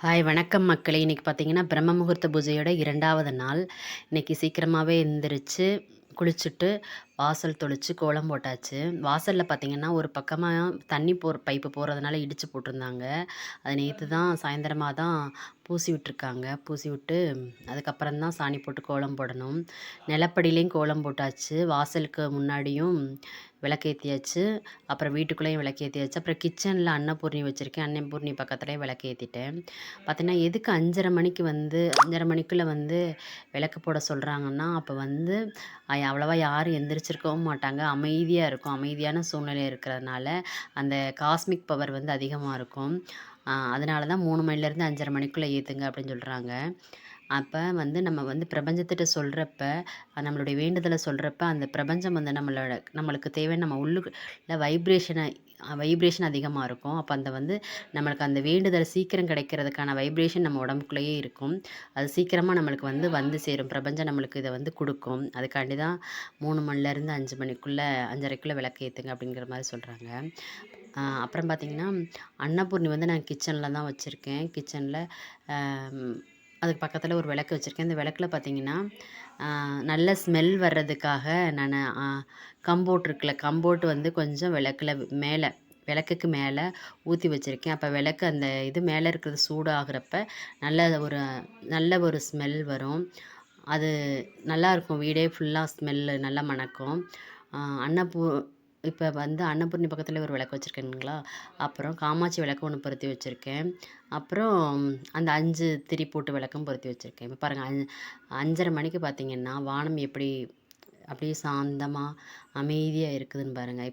Hi வணக்கம் மக்களே! இன்னைக்கு பார்த்தீங்கன்னா, பிரம்ம முகூர்த்த பூஜையோட 2வது நாள். இன்னைக்கு சீக்கிரமாவே எந்திரிச்சு, குளிச்சுட்டு, வாசல் தொளிச்சு கோலம் போட்டாச்சு. வாசல்ல பார்த்தீங்கன்னா, ஒரு பக்கமா தண்ணி பைப்பு போறதுனால இடிச்சு போட்டிருந்தாங்க. அது நேத்து தான் சாயந்தரமா தான் பூசி விட்டுருக்காங்க. பூசி விட்டு, அதுக்கப்புறம் தான் சாணி போட்டு கோலம் போடணும். நிலப்படியிலயும் கோலம் போட்டாச்சு. வாசலுக்கு முன்னாடியும் விளக்கேத்தியாச்சு. அப்புறம் வீட்டுக்குள்ளேயும் விளக்கேத்தியாச்சு. அப்புறம் கிச்சன்ல அன்னபூரணி வச்சிருக்கேன். அன்னபூரணி பக்கத்துலயே விளக்கேத்திட்டேன். பார்த்தீங்கன்னா, எதுக்கு 5:30 மணிக்கு 5:30 மணிக்குள்ள விளக்கு போட சொல்றாங்கன்னா, அப்ப அவ்வளவா யாரும் எந்திரிச்சிருக்கவும் மாட்டாங்க. அமைதியா இருக்கும். அமைதியான சூழ்நிலை இருக்கிறதுனால, அந்த காஸ்மிக் பவர் அதிகமா இருக்கும். அதனால தான் 3 மணிலேருந்து 5:30 மணிக்குள்ள ஏத்துங்க அப்படின்னு சொல்றாங்க. அப்ப நம்ம பிரபஞ்சத்திட்ட சொல்றப்ப, நம்மளுடைய வேண்டுதல சொல்றப்ப, அந்த பிரபஞ்சம் நம்மளுக்கு தேவையான நம்ம உள்ளுக்குள்ள வைப்ரேஷன் அதிகமா இருக்கும். அப்ப நம்மளுக்கு அந்த வேண்டுதல் சீக்கிரம் கிடைக்கிறதுக்கான வைப்ரேஷன் நம்ம உடம்புக்குள்ளேயே இருக்கும். அது சீக்கிரமா நம்மளுக்கு வந்து சேரும். பிரபஞ்சம் நம்மளுக்கு இத குடுக்கும். அதுக்காண்டி தான் 3 மணிலேருந்து 5 மணிக்குள்ள 5:30க்குள்ள விளக்கு ஏத்துங்க அப்படிங்கிற மாரி சொல்றாங்க. அப்புறம் பார்த்தீங்கன்னா, அன்னபூரணி நான் கிச்சன்ல தான் வச்சிருக்கேன். கிச்சன்ல அ அதுக்கு பக்கத்துல ஒரு விளக்கு வச்சிருக்கேன். இந்த விளக்குல பார்த்தீங்கன்னா, நல்ல ஸ்மெல் வர்றதுக்காக நானு கம்போர்ட் இருக்குல்ல, கம்போர்ட் கொஞ்சம் விளக்குக்கு மேல ஊத்தி வச்சிருக்கேன். அப்ப விளக்கு அந்த இது மேல இருக்கிறது சூடாகுறப்ப, நல்ல ஒரு ஸ்மெல் வரும். அது நல்லாயிருக்கும். வீடே ஃபுல்லா ஸ்மெல்லு நல்லா மணக்கும். அ அன்னப்பூ இப்ப அன்னபூரணி பக்கத்துல ஒரு விளக்கு வச்சிருக்கேனுங்களா, அப்புறம் காமாட்சி விளக்கு ஒண்ணு பொருத்தி வச்சிருக்கேன். அப்புறம் அந்த 5 திரி போட்டு விளக்கும் பொருத்தி வச்சிருக்கேன். இப்ப பாருங்க 5:30 மணிக்கு பார்த்தீங்கன்னா, வானம் எப்படி அப்படியே சாந்தமா, அமைதியா இருக்குதுன்னு பாருங்க.